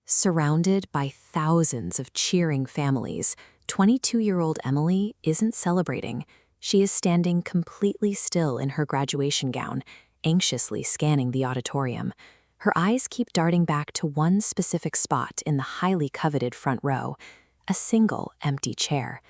Surrounded by thousands of cheering families, 22-year-old Emily isn't celebrating. She is standing completely still in her graduation gown, anxiously scanning the auditorium. Her eyes keep darting back to one specific spot in the highly coveted front row, a single empty chair.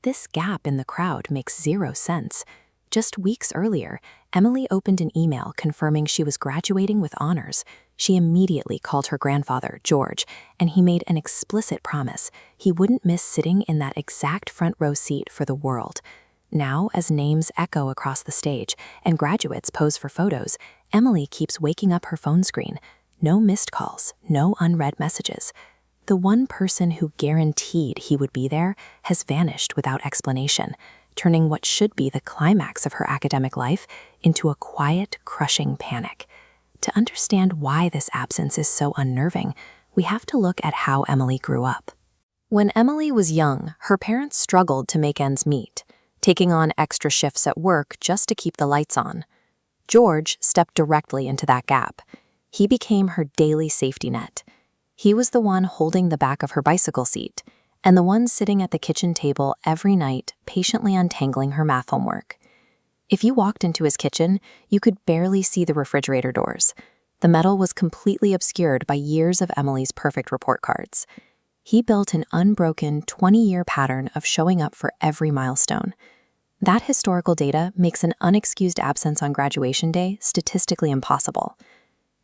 This gap in the crowd makes zero sense. Just weeks earlier, Emily opened an email confirming she was graduating with honors. She immediately called her grandfather, George, and he made an explicit promise he wouldn't miss sitting in that exact front row seat for the world. Now, as names echo across the stage and graduates pose for photos, Emily keeps waking up her phone screen. No missed calls, no unread messages. The one person who guaranteed he would be there has vanished without explanation, turning what should be the climax of her academic life into a quiet, crushing panic. To understand why this absence is so unnerving, we have to look at how Emily grew up. When Emily was young, her parents struggled to make ends meet, taking on extra shifts at work just to keep the lights on. George stepped directly into that gap. He became her daily safety net. He was the one holding the back of her bicycle seat, and the one sitting at the kitchen table every night, patiently untangling her math homework. If you walked into his kitchen, you could barely see the refrigerator doors. The metal was completely obscured by years of Emily's perfect report cards. He built an unbroken 20-year pattern of showing up for every milestone. That historical data makes an unexcused absence on graduation day statistically impossible.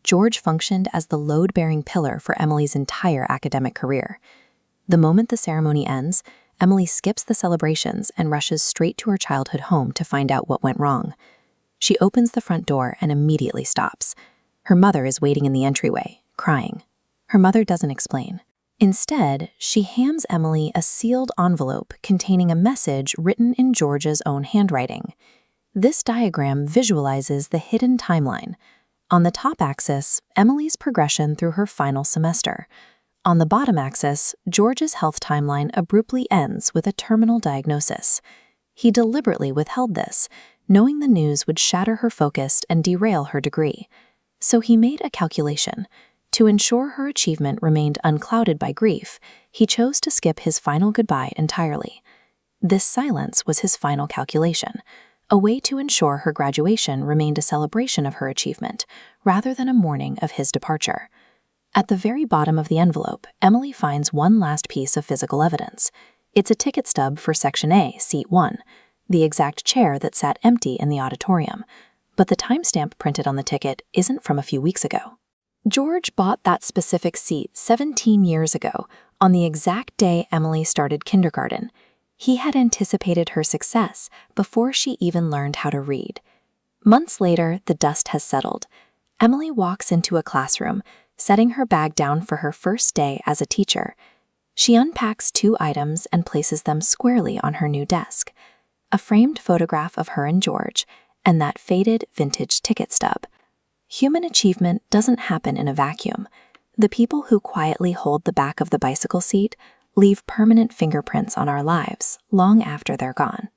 George functioned as the load-bearing pillar for Emily's entire academic career. The moment the ceremony ends, Emily skips the celebrations and rushes straight to her childhood home to find out what went wrong. She opens the front door and immediately stops. Her mother is waiting in the entryway, crying. Her mother doesn't explain. Instead, she hands Emily a sealed envelope containing a message written in George's own handwriting. This diagram visualizes the hidden timeline. On the top axis, Emily's progression through her final semester. On the bottom axis, George's health timeline abruptly ends with a terminal diagnosis. He deliberately withheld this, knowing the news would shatter her focus and derail her degree. So he made a calculation. To ensure her achievement remained unclouded by grief, he chose to skip his final goodbye entirely. This silence was his final calculation, a way to ensure her graduation remained a celebration of her achievement, rather than a mourning of his departure. At the very bottom of the envelope, Emily finds one last piece of physical evidence. It's a ticket stub for Section A, Seat 1, the exact chair that sat empty in the auditorium. But the timestamp printed on the ticket isn't from a few weeks ago. George bought that specific seat 17 years ago, on the exact day Emily started kindergarten. He had anticipated her success before she even learned how to read. Months later, the dust has settled. Emily walks into a classroom, setting her bag down for her first day as a teacher. She unpacks 2 items and places them squarely on her new desk: a framed photograph of her and George, and that faded vintage ticket stub. Human achievement doesn't happen in a vacuum. The people who quietly hold the back of the bicycle seat leave permanent fingerprints on our lives long after they're gone.